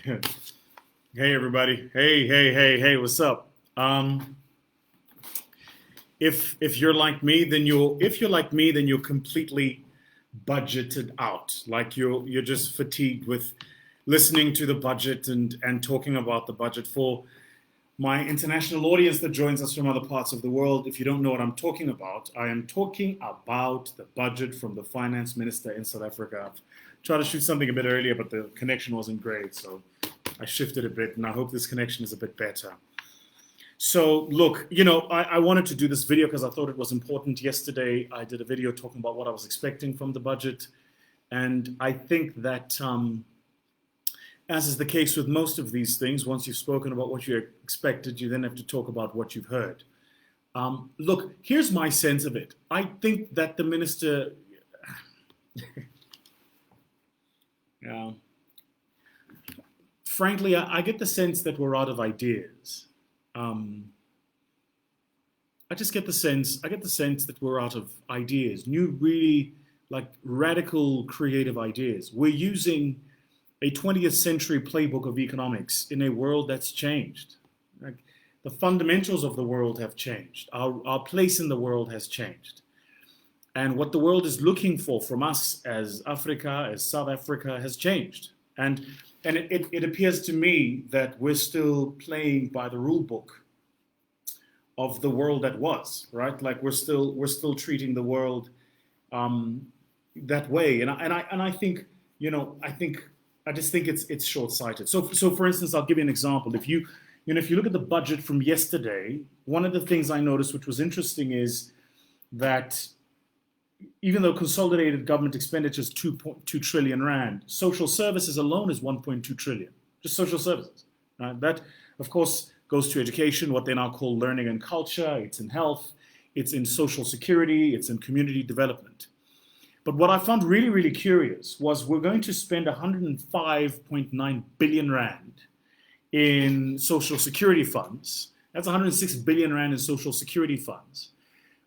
Hey everybody. Hey, what's up? If you're like me, then you're completely budgeted out. Like you're just fatigued with listening to the budget and talking about the budget. For my international audience that joins us from other parts of the world, if you don't know what I'm talking about, I am talking about the budget from the finance minister in South Africa. I've tried to shoot something a bit earlier, but the connection wasn't great, so I shifted a bit, and I hope this connection is a bit better. So, look, I wanted to do this video because I thought it was important. Yesterday, I did a video talking about what I was expecting from the budget, and I think that, as is the case with most of these things, once you've spoken about what you expected, you then have to talk about what you've heard. Look, here's my sense of it. I think that the minister, yeah, frankly, I get the sense that we're out of ideas. I just get the sense, I get the sense that we're out of ideas, new, really like radical, creative ideas. We're using a 20th century playbook of economics in a world that's changed. Like, the fundamentals of the world have changed. Our place in the world has changed. And what the world is looking for from us as Africa, as South Africa, has changed. And it appears to me that we're still playing by the rule book of the world that was, right? Like we're still treating the world that way. And I think, I just think it's short-sighted. So for instance, I'll give you an example. If you look at the budget from yesterday, one of the things I noticed, which was interesting, is that even though consolidated government expenditure is 2.2 trillion rand, social services alone is 1.2 trillion, just social services. That, of course, goes to education, what they now call learning and culture. It's in health, it's in social security, it's in community development. But what I found really, really curious was we're going to spend 105.9 billion rand in social security funds. That's 106 billion rand in social security funds.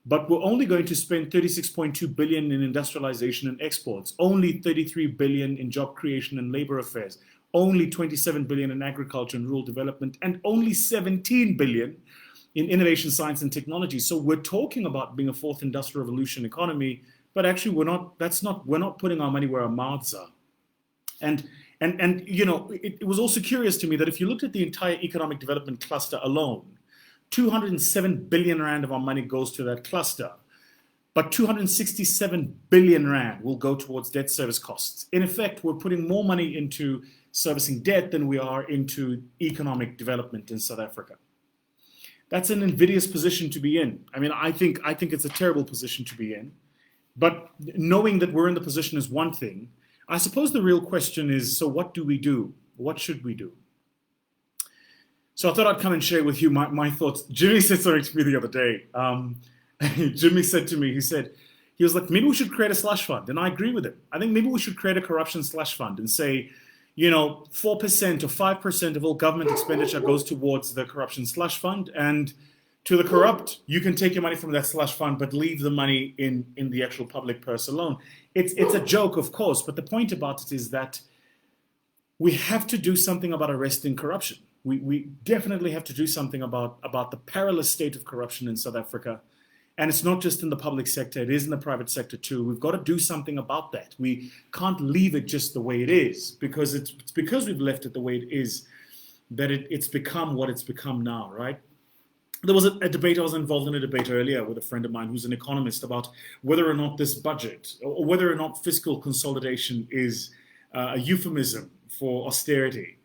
But we're only going to spend 36.2 billion in industrialization and exports, only 33 billion in job creation and labor affairs, only 27 billion in agriculture and rural development, and only 17 billion in innovation, science, and technology. So we're talking about being a fourth industrial revolution economy, but actually we're not putting our money where our mouths are. And it was also curious to me that if you looked at the entire economic development cluster alone, 207 billion rand of our money goes to that cluster, but 267 billion rand will go towards debt service costs. In effect, we're putting more money into servicing debt than we are into economic development in South Africa. That's an invidious position to be in. I mean, I think it's a terrible position to be in. But knowing that we're in the position is one thing. I suppose the real question is, so what do we do? What should we do? So I thought I'd come and share with you my thoughts. Jimmy said something to me the other day. Jimmy said to me, he was like, maybe we should create a slush fund. And I agree with him. I think maybe we should create a corruption slush fund and say, 4% or 5% of all government expenditure goes towards the corruption slush fund. And to the corrupt, you can take your money from that slush fund, but leave the money in the actual public purse alone. It's a joke, of course, but the point about it is that we have to do something about arresting corruption. We definitely have to do something about the perilous state of corruption in South Africa. And it's not just in the public sector, it is in the private sector too. We've got to do something about that. We can't leave it just the way it is, because it's because we've left it the way it is that it's become what it's become now, right? There was a debate, I was involved in a debate earlier with a friend of mine who's an economist about whether or not this budget, or whether or not fiscal consolidation is a euphemism for austerity.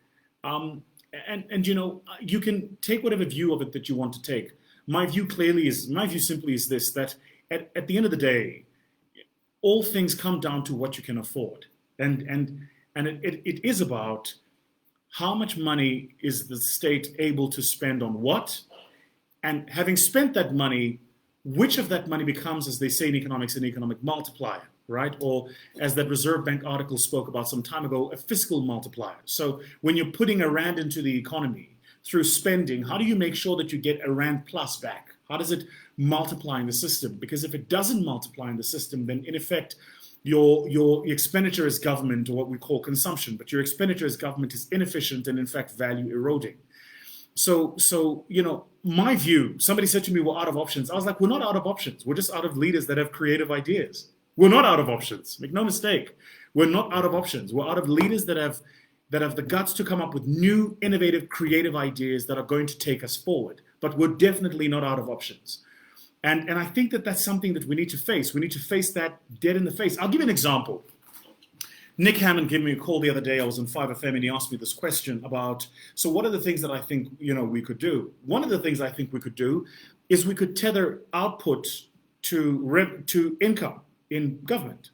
You can take whatever view of it that you want to take. My view simply is this, that at the end of the day, all things come down to what you can afford. And it is about how much money is the state able to spend on what, and having spent that money, which of that money becomes, as they say in economics, an economic multiplier, right? Or as that Reserve Bank article spoke about some time ago, a fiscal multiplier. So when you're putting a rand into the economy through spending, how do you make sure that you get a rand plus back? How does it multiply in the system? Because if it doesn't multiply in the system, then in effect, your expenditure as government, or what we call consumption, but your expenditure as government is inefficient and in fact value eroding. So my view, somebody said to me, we're out of options. I was like, we're not out of options. We're just out of leaders that have creative ideas. We're not out of options. Make no mistake. We're not out of options. We're out of leaders that have the guts to come up with new, innovative, creative ideas that are going to take us forward. But we're definitely not out of options. And I think that that's something that we need to face. We need to face that dead in the face. I'll give you an example. Nick Hammond gave me a call the other day. I was on 5FM and he asked me this question about, so what are the things that I think, we could do? One of the things I think we could do is we could tether output to income in government.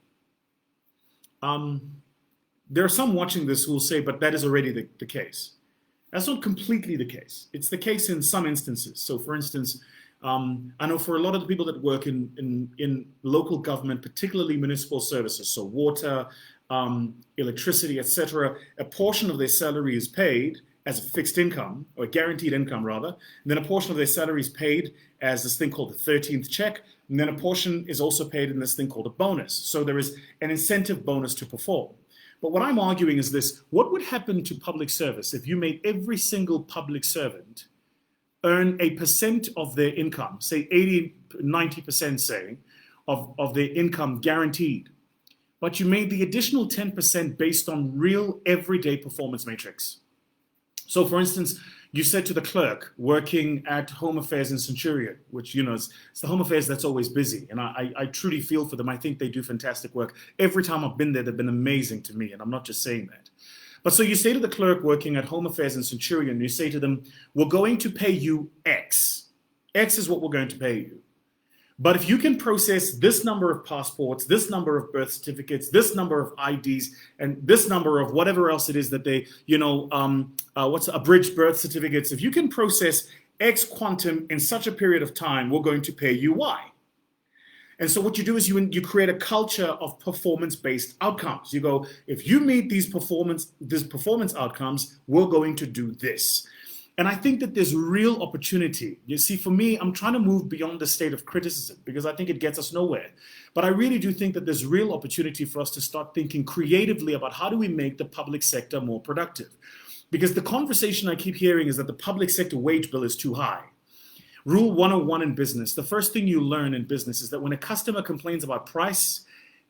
There are some watching this who will say, but that is already the case. That's not completely the case. It's the case in some instances. So for instance, I know for a lot of the people that work in local government, particularly municipal services, so water, electricity, etc., a portion of their salary is paid as a fixed income, or a guaranteed income rather, and then a portion of their salary is paid as this thing called the 13th check, and then a portion is also paid in this thing called a bonus. So there is an incentive bonus to perform. But what I'm arguing is this: what would happen to public service if you made every single public servant earn a percent of their income, say 80, 90%, say, of their income guaranteed, but you made the additional 10% based on real everyday performance matrix? So for instance, you said to the clerk working at Home Affairs in Centurion, which, it's the Home Affairs that's always busy. And I truly feel for them. I think they do fantastic work. Every time I've been there, they've been amazing to me. And I'm not just saying that. But so you say to the clerk working at Home Affairs in Centurion, you say to them, we're going to pay you X. X is what we're going to pay you. But if you can process this number of passports, this number of birth certificates, this number of IDs, and this number of whatever else it is that they, what's abridged birth certificates, if you can process X quantum in such a period of time, we're going to pay you Y. And so what you do is you create a culture of performance-based outcomes. You go, if you meet these performance outcomes, we're going to do this. And I think that there's real opportunity. You see, for me, I'm trying to move beyond the state of criticism because I think it gets us nowhere. But I really do think that there's real opportunity for us to start thinking creatively about how do we make the public sector more productive. Because the conversation I keep hearing is that the public sector wage bill is too high. Rule 101 in business, the first thing you learn in business is that when a customer complains about price,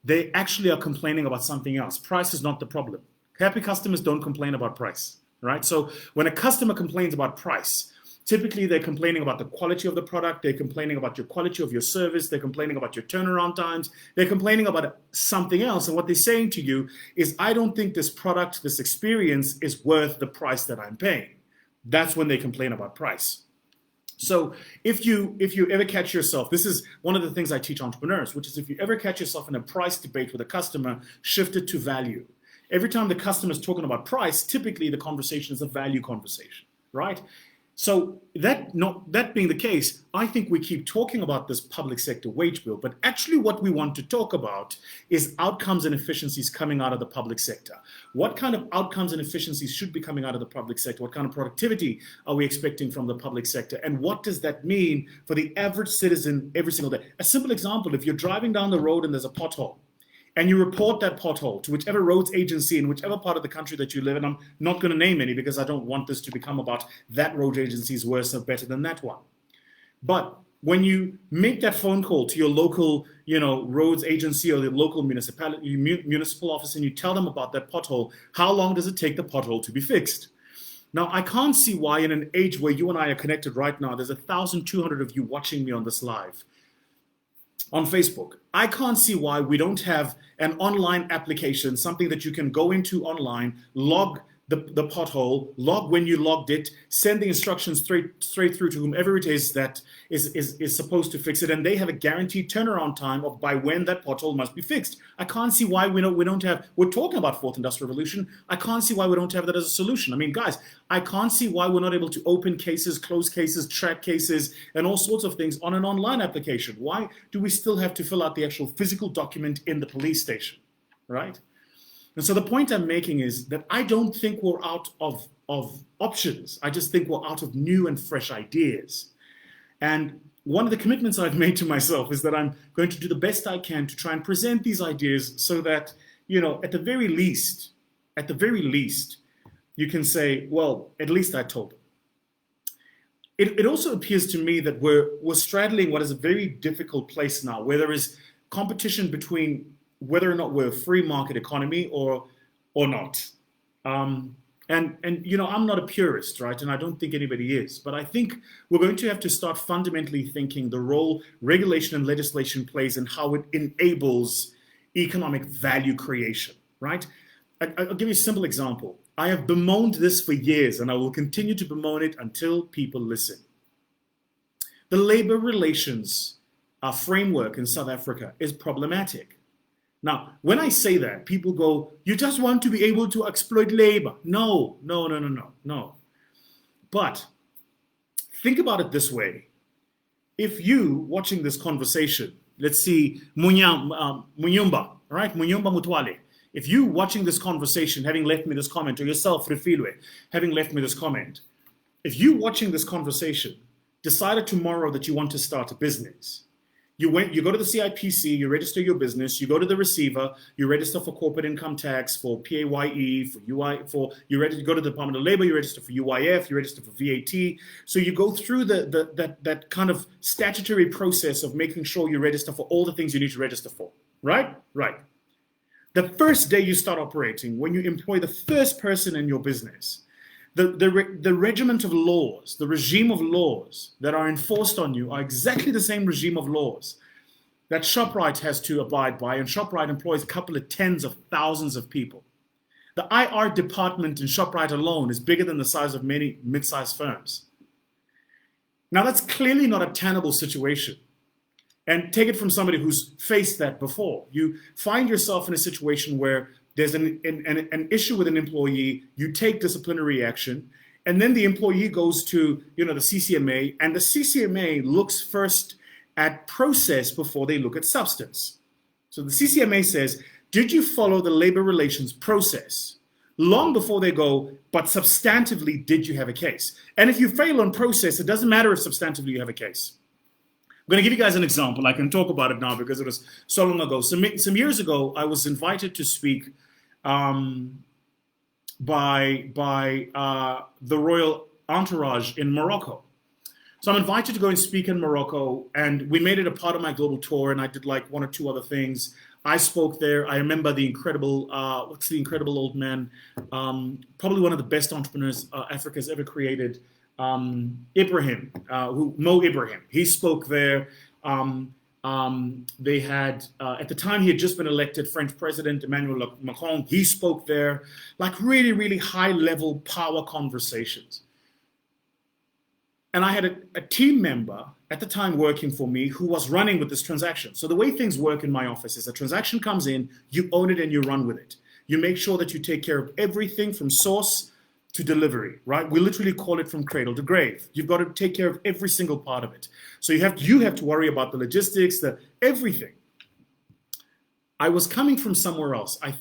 they actually are complaining about something else. Price is not the problem. Happy customers don't complain about price. Right? So when a customer complains about price, typically they're complaining about the quality of the product, they're complaining about your quality of your service, they're complaining about your turnaround times, they're complaining about something else. And what they're saying to you is, I don't think this product, this experience is worth the price that I'm paying. That's when they complain about price. So if you ever catch yourself, this is one of the things I teach entrepreneurs, which is if you ever catch yourself in a price debate with a customer, shift it to value. Every time the customer is talking about price, typically the conversation is a value conversation, right? So that being the case, I think we keep talking about this public sector wage bill, but actually what we want to talk about is outcomes and efficiencies coming out of the public sector. What kind of outcomes and efficiencies should be coming out of the public sector? What kind of productivity are we expecting from the public sector? And what does that mean for the average citizen every single day? A simple example, if you're driving down the road and there's a pothole, and you report that pothole to whichever roads agency in whichever part of the country that you live in. I'm not going to name any because I don't want this to become about that road agency is worse or better than that one. But when you make that phone call to your local, roads agency or the local municipal office, and you tell them about that pothole, how long does it take the pothole to be fixed? Now, I can't see why in an age where you and I are connected right now, there's 1,200 of you watching me on this live on Facebook. I can't see why we don't have an online application, something that you can go into online, log the pothole, log when you logged it, send the instructions straight through to whomever it is that is supposed to fix it, and they have a guaranteed turnaround time of by when that pothole must be fixed. I can't see why we don't have, we're talking about fourth industrial revolution, I can't see why we don't have that as a solution. I mean, guys, I can't see why we're not able to open cases, close cases, track cases, and all sorts of things on an online application. Why do we still have to fill out the actual physical document in the police station, right? And so the point I'm making is that I don't think we're out of options. I just think we're out of new and fresh ideas. And one of the commitments I've made to myself is that I'm going to do the best I can to try and present these ideas so that, at the very least, you can say, well, at least I told them. It also appears to me that we're straddling what is a very difficult place now, where there is competition between whether or not we're a free market economy or not. I'm not a purist, right? And I don't think anybody is. But I think we're going to have to start fundamentally thinking the role regulation and legislation plays and how it enables economic value creation, right? I'll give you a simple example. I have bemoaned this for years, and I will continue to bemoan it until people listen. The labor relations framework in South Africa is problematic. Now, when I say that, people go, you just want to be able to exploit labor. No. But think about it this way. If you, watching this conversation, let's see, Munyumba, right? Munyumba Mutwale. If you watching this conversation, having left me this comment, or yourself, Refilwe, having left me this comment, if you watching this conversation decided tomorrow that you want to start a business, you go to the CIPC, you register your business, you go to the receiver, you register for corporate income tax, for PAYE, for UI, you go to the Department of Labor, you register for UIF, you register for VAT. So you go through that kind of statutory process of making sure you register for all the things you need to register for, right? Right. The first day you start operating, when you employ the first person in your business, the regiment of laws, the regime of laws that are enforced on you are exactly the same regime of laws that ShopRite has to abide by, and ShopRite employs a couple of tens of thousands of people. The IR department in ShopRite alone is bigger than the size of many mid-sized firms. Now that's clearly not a tenable situation. And take it from somebody who's faced that before. You find yourself in a situation where there's an issue with an employee, you take disciplinary action, and then the employee goes to the CCMA, and the CCMA looks first at process before they look at substance. So the CCMA says, did you follow the labor relations process? Long before they go, but substantively, did you have a case? And if you fail on process, it doesn't matter if substantively you have a case. I'm going to give you guys an example. I can talk about it now because it was so long ago. Some years ago, I was invited to speak by the royal entourage in Morocco. So I'm invited to go and speak in Morocco, and we made it a part of my global tour, and I did like one or two other things. I spoke there. I remember the incredible, what's the incredible old man? Probably one of the best entrepreneurs Africa's ever created. Ibrahim, Mo Ibrahim, he spoke there. They had, at the time he had just been elected French President Emmanuel Macron, he spoke there, like really, really high level power conversations. And I had a team member at the time working for me who was running with this transaction. So the way things work in my office is a transaction comes in, you own it and you run with it. You make sure that you take care of everything from source to delivery, right? We literally call it from cradle to grave. You've got to take care of every single part of it. So you have to worry about the logistics, everything. I was coming from somewhere else. I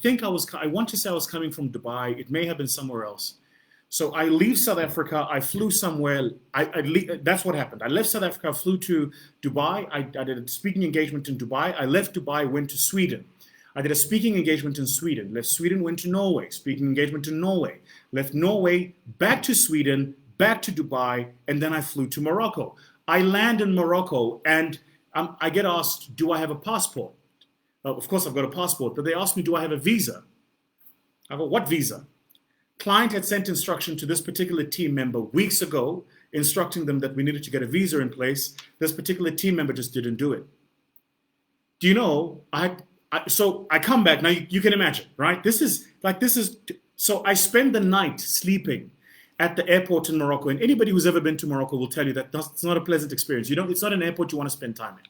want to say I was coming from Dubai. It may have been somewhere else. So I leave South Africa. I flew somewhere. That's what happened. I left South Africa, flew to Dubai. I did a speaking engagement in Dubai. I left Dubai, went to Sweden. I did a speaking engagement in Sweden, left Sweden, went to Norway, speaking engagement in Norway, left Norway, back to Sweden, back to Dubai, and then I flew to Morocco. I land in Morocco, and I get asked, do I have a passport? Of course I've got a passport, but they asked me, do I have a visa? I go, what visa? Client had sent instruction to this particular team member weeks ago, instructing them that we needed to get a visa in place. This particular team member just didn't do it. Do you know, so I come back, now you can imagine, right? So I spend the night sleeping at the airport in Morocco, and anybody who's ever been to Morocco will tell you that it's not a pleasant experience. It's not an airport you want to spend time in.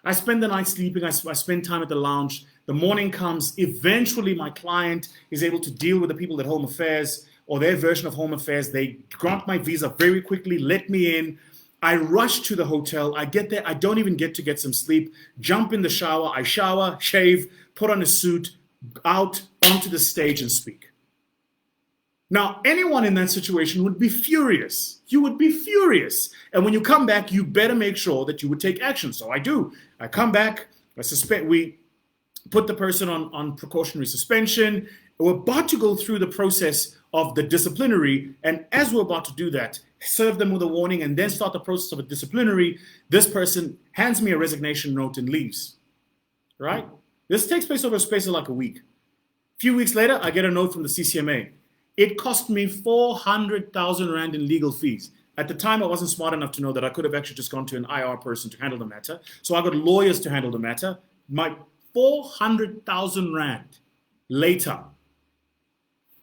I spend the night sleeping, I spend time at the lounge. The morning comes, eventually my client is able to deal with the people at Home Affairs, or their version of Home Affairs. They grant my visa very quickly, let me in. I rush to the hotel. I get there. I don't even get to get some sleep. Jump in the shower. I shower, shave, put on a suit, out onto the stage and speak. Now, anyone in that situation would be furious. You would be furious. And when you come back, you better make sure that you would take action. So I do. I come back, we put the person on precautionary suspension. We're about to go through the process of the disciplinary. And as we're about to do that, serve them with a warning and then start the process of a disciplinary, this person hands me a resignation note and leaves. Right? This takes place over a space of like a week. A few weeks later, I get a note from the CCMA. It cost me 400,000 Rand in legal fees. At the time, I wasn't smart enough to know that I could have actually just gone to an IR person to handle the matter. So I got lawyers to handle the matter. My 400,000 Rand later,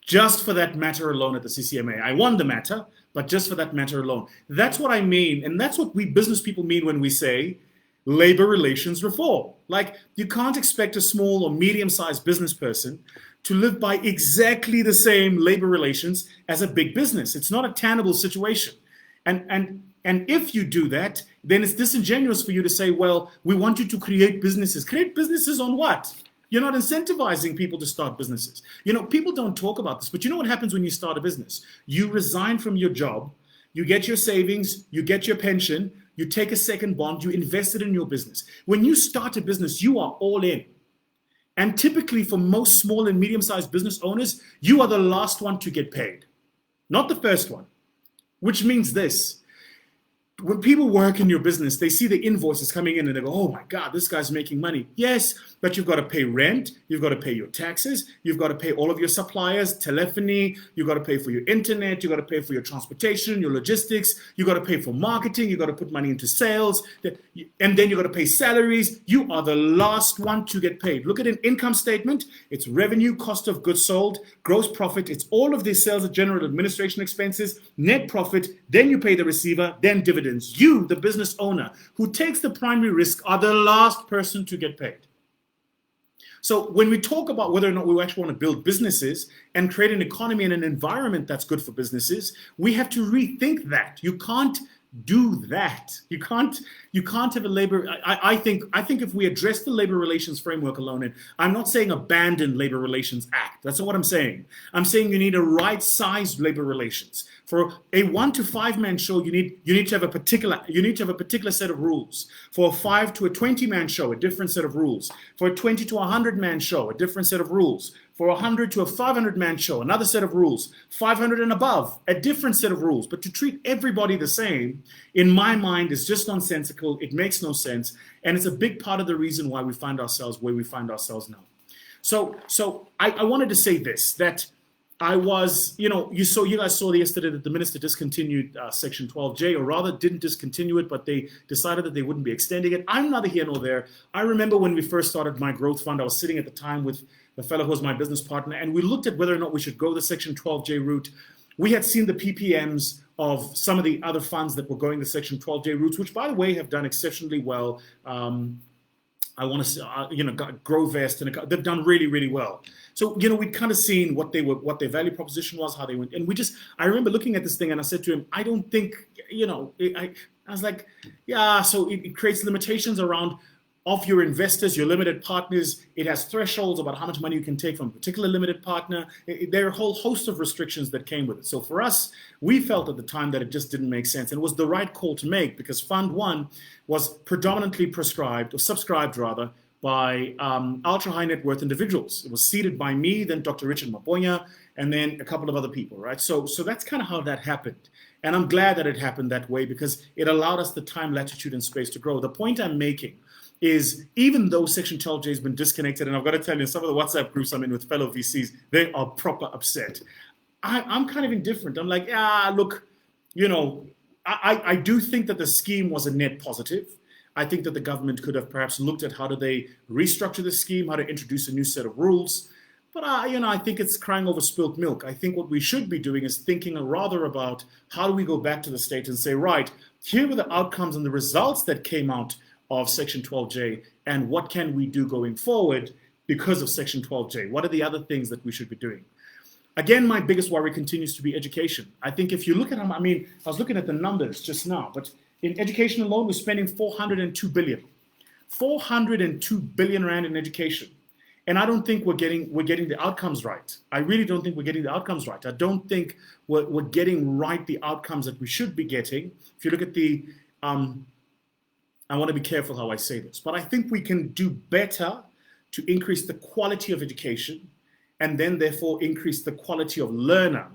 just for that matter alone at the CCMA. I won the matter, but just for that matter alone. That's what I mean. And that's what we business people mean when we say labor relations reform. Like, you can't expect a small or medium-sized business person to live by exactly the same labor relations as a big business. It's not a tenable situation. And if you do that, then it's disingenuous for you to say, well, we want you to create businesses. Create businesses on what? You're not incentivizing people to start businesses. You know, people don't talk about this, but you know what happens when you start a business? You resign from your job, you get your savings, you get your pension, you take a second bond, you invest it in your business. When you start a business, you are all in. And typically for most small and medium-sized business owners, you are the last one to get paid, not the first one, which means this. When people work in your business, they see the invoices coming in and they go, oh my God, this guy's making money. Yes, but you've got to pay rent, you've got to pay your taxes, you've got to pay all of your suppliers, telephony, you've got to pay for your internet, you've got to pay for your transportation, your logistics, you've got to pay for marketing, you've got to put money into sales, and then you've got to pay salaries. You are the last one to get paid. Look at an income statement. It's revenue, cost of goods sold, gross profit. It's all of these sales and general administration expenses, net profit, then you pay the receiver, then dividends. You, the business owner, who takes the primary risk, are the last person to get paid. So when we talk about whether or not we actually want to build businesses and create an economy and an environment that's good for businesses, we have to rethink that. You can't do that. You can't have a labor. I think if we address the labor relations framework alone, and I'm not saying abandon labor relations act. That's not what I'm saying. I'm saying you need a right-sized labor relations. For a 1 to 5 man show, you need to have a particular set of rules. For a 5 to a 20 man show, a different set of rules. For a 20 to 100 man show, a different set of rules. For a 100 to a 500 man show, another set of rules. 500 and above, a different set of rules. But to treat everybody the same, in my mind, is just nonsensical. It makes no sense, and it's a big part of the reason why we find ourselves where we find ourselves now. So I wanted to say this, that I was, you guys saw yesterday that the minister discontinued Section 12J, or rather didn't discontinue it, but they decided that they wouldn't be extending it. I'm neither here nor there. I remember when we first started my growth fund, I was sitting at the time with the fellow who was my business partner, and we looked at whether or not we should go the Section 12J route. We had seen the PPMs of some of the other funds that were going the Section 12J routes, which, by the way, have done exceptionally well. I want to say, Grovest, and they've done really, really well. So, we'd kind of seen what their value proposition was, how they went. And I remember looking at this thing and I said to him, I don't think, I was like, yeah, so it creates limitations around of your investors, your limited partners. It has thresholds about how much money you can take from a particular limited partner. There are a whole host of restrictions that came with it. So for us, we felt at the time that it just didn't make sense. And it was the right call to make because Fund 1 was predominantly prescribed, or subscribed rather, by ultra high net worth individuals. It was seeded by me, then Dr. Richard Maponya, and then a couple of other people, right? So that's kind of how that happened. And I'm glad that it happened that way because it allowed us the time, latitude, and space to grow. The point I'm making is even though Section 12J has been disconnected, and I've got to tell you, some of the WhatsApp groups I'm in with fellow VCs, they are proper upset. I'm kind of indifferent. I'm like, look, I do think that the scheme was a net positive. I think that the government could have perhaps looked at how do they restructure the scheme, how to introduce a new set of rules. But, I think it's crying over spilt milk. I think what we should be doing is thinking rather about how do we go back to the state and say, right, here were the outcomes and the results that came out of Section 12J, and what can we do going forward because of Section 12J? What are the other things that we should be doing? Again, my biggest worry continues to be education. I think if you look at them, I was looking at the numbers just now, but in education alone, we're spending 402 billion. 402 billion Rand in education. And I don't think we're getting the outcomes right. I really don't think we're getting the outcomes right. I don't think we're getting right the outcomes that we should be getting. If you look at the, I want to be careful how I say this, but I think we can do better to increase the quality of education and then therefore increase the quality of learner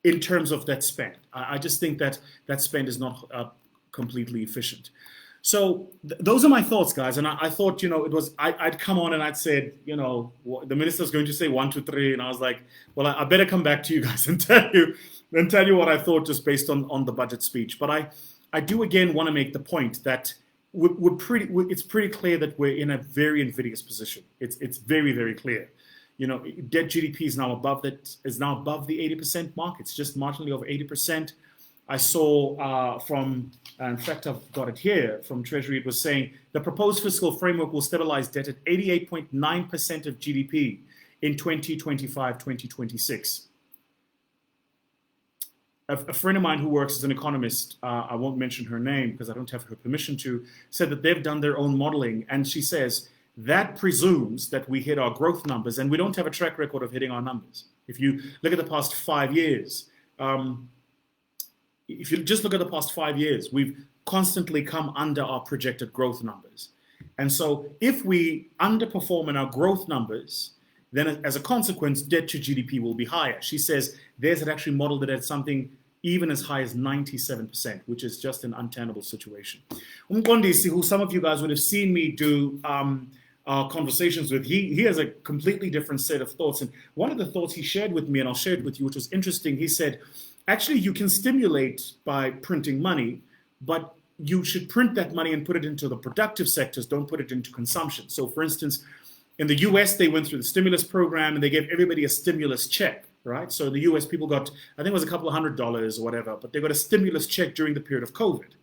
in terms of that spend. I just think that that spend is not completely efficient. So those are my thoughts, guys. And I thought, it was, I'd come on and I'd said, the minister's going to say 1, 2, 3. And I was like, well, I better come back to you guys and tell you what I thought just based on the budget speech. But I do again want to make the point that it's pretty clear that we're in a very invidious position. It's very, very clear. Debt GDP is now above the 80% mark. It's just marginally over 80%. I saw in fact, I've got it here from Treasury. It was saying the proposed fiscal framework will stabilize debt at 88.9% of GDP in 2025, 2026. A friend of mine who works as an economist, I won't mention her name because I don't have her permission to, said that they've done their own modeling. And she says, that presumes that we hit our growth numbers, and we don't have a track record of hitting our numbers. If you look at the past 5 years, if you just look at the past 5 years, we've constantly come under our projected growth numbers. And so if we underperform in our growth numbers, then as a consequence, debt to GDP will be higher. She says theirs had actually modeled it at something even as high as 97%, which is just an untenable situation. Umqondisi, who some of you guys would have seen me do conversations with, he has a completely different set of thoughts. And one of the thoughts he shared with me, and I'll share it with you, which was interesting, he said, actually, you can stimulate by printing money, but you should print that money and put it into the productive sectors, don't put it into consumption. So for instance, in the US, they went through the stimulus program and they gave everybody a stimulus check, right? So in the US, people got, I think it was a couple of $100 or whatever, but they got a stimulus check during the period of COVID.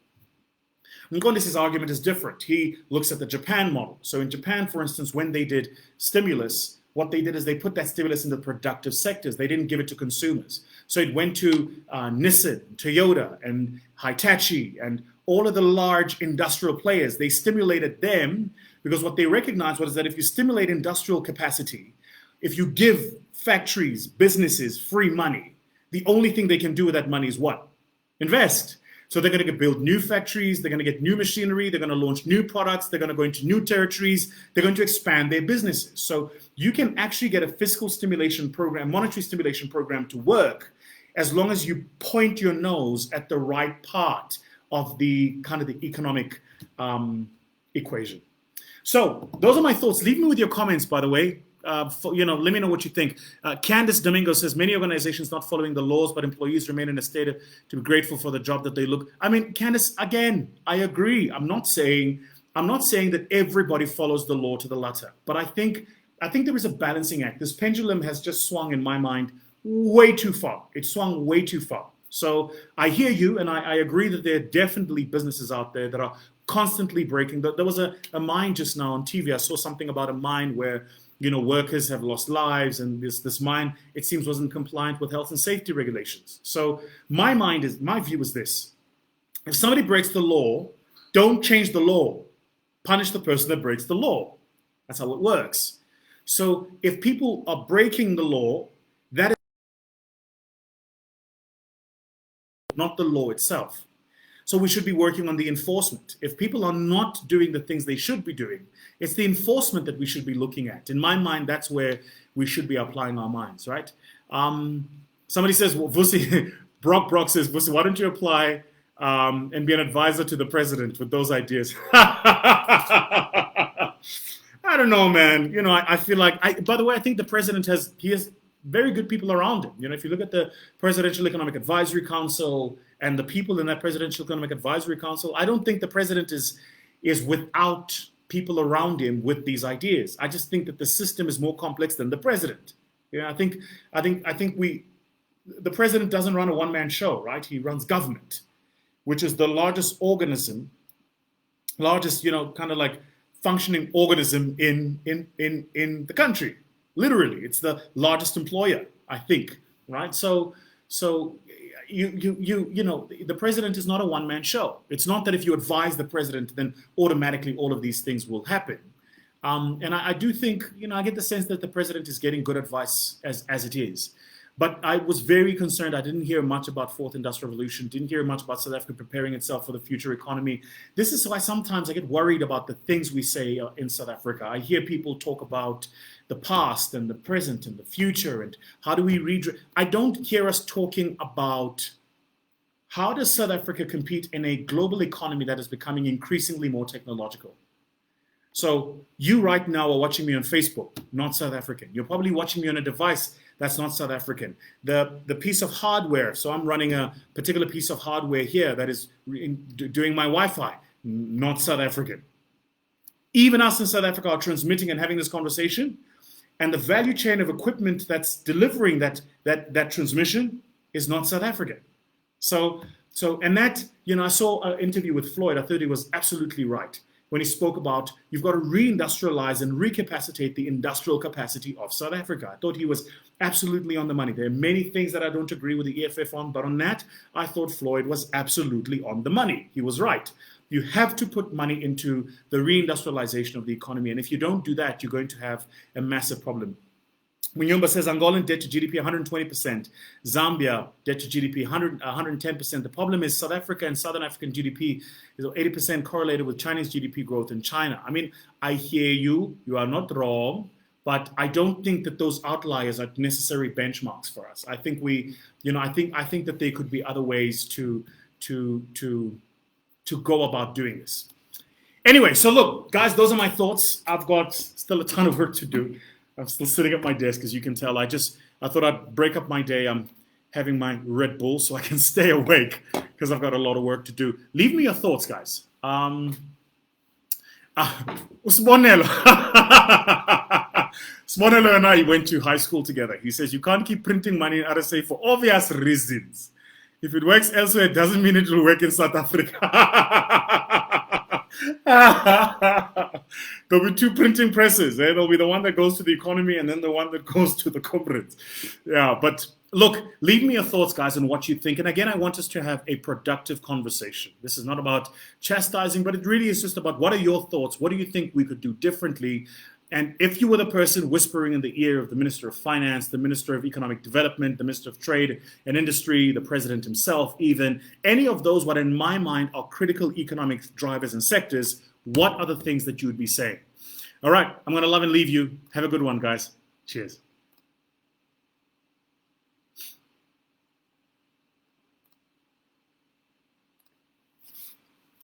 Mkondisi's argument is different. He looks at the Japan model. So in Japan, for instance, when they did stimulus, what they did is they put that stimulus in the productive sectors. They didn't give it to consumers. So it went to Nissan, Toyota, and Hitachi, and all of the large industrial players. They stimulated them because what they recognized was that if you stimulate industrial capacity, if you give factories, businesses free money, the only thing they can do with that money is what? Invest. So they're going to build new factories, they're going to get new machinery, they're going to launch new products, they're going to go into new territories, they're going to expand their businesses. So you can actually get a fiscal stimulation program, monetary stimulation program to work as long as you point your nose at the right part of the kind of the economic equation. So those are my thoughts. Leave me with your comments, by the way. Let me know what you think. Candice Domingo says, many organizations not following the laws, but employees remain in a state to be grateful for the job that they look. I mean, Candice, again, I agree. I'm not saying that everybody follows the law to the letter, but I think there is a balancing act. This pendulum has just swung in my mind way too far. It swung way too far. So I hear you, and I agree that there are definitely businesses out there that are constantly breaking. There was a mine just now on TV. I saw something about a mine where workers have lost lives, and this mine, it seems, wasn't compliant with health and safety regulations. So my view is this: if somebody breaks the law, don't change the law. Punish the person that breaks the law. That's how it works. So if people are breaking the law, that is not the law itself. So we should be working on the enforcement. If people are not doing the things they should be doing, it's the enforcement that we should be looking at. In my mind, that's where we should be applying our minds, right? Somebody says, well, Vusi, Brock says, Vusi, why don't you apply and be an advisor to the president with those ideas? I don't know, man. I feel like, by the way, I think the president has very good people around him. If you look at the Presidential Economic Advisory Council and the people in that Presidential Economic Advisory Council, I don't think the president is without people around him with these ideas. I just think that the system is more complex than the president. I think the president doesn't run a one-man show, right? He runs government, which is the largest organism, kind of like functioning organism in the country. Literally, it's the largest employer, I think, right? So the president is not a one-man show. It's not that if you advise the president, then automatically all of these things will happen. And I do think, I get the sense that the president is getting good advice as it is. But I was very concerned. I didn't hear much about fourth industrial revolution, didn't hear much about South Africa preparing itself for the future economy. This is why sometimes I get worried about the things we say in South Africa. I hear people talk about the past and the present and the future and how do we read. I don't hear us talking about how does South Africa compete in a global economy that is becoming increasingly more technological. So you right now are watching me on Facebook, not South African. You're probably watching me on a device that's not South African. The piece of hardware, so I'm running a particular piece of hardware here that is doing my Wi-Fi, not South African. Even us in South Africa are transmitting and having this conversation, and the value chain of equipment that's delivering that transmission is not South African. So and that, I saw an interview with Floyd. I thought he was absolutely right when he spoke about you've got to reindustrialize and recapacitate the industrial capacity of South Africa. I thought he was absolutely on the money. There are many things that I don't agree with the EFF on, but on that, I thought Floyd was absolutely on the money. He was right. You have to put money into the reindustrialization of the economy, and if you don't do that, you're going to have a massive problem. Munyumba says Angolan debt to GDP 120%, Zambia debt to GDP 110%. The problem is South Africa and Southern African GDP is 80% correlated with Chinese GDP growth in China. I mean, I hear you, you are not wrong, but I don't think that those outliers are necessary benchmarks for us. I think I think that there could be other ways to go about doing this. Anyway, so look, guys, those are my thoughts. I've got still a ton of work to do. I'm still sitting at my desk, as you can tell. I thought I'd break up my day. I'm having my Red Bull so I can stay awake because I've got a lot of work to do. Leave me your thoughts, guys. Smonelo. Smonelo and I went to high school together. He says, you can't keep printing money in RSA for obvious reasons. If it works elsewhere, it doesn't mean it will work in South Africa. There'll be two printing presses. There'll be the one that goes to the economy and then the one that goes to the corporates. Yeah, but look, leave me your thoughts, guys, on what you think. And again, I want us to have a productive conversation. This is not about chastising, but it really is just about what are your thoughts? What do you think we could do differently? And if you were the person whispering in the ear of the Minister of Finance, the Minister of Economic Development, the Minister of Trade and Industry, the President himself, even any of those, what in my mind are critical economic drivers and sectors, what are the things that you would be saying? All right, I'm going to love and leave you. Have a good one, guys. Cheers.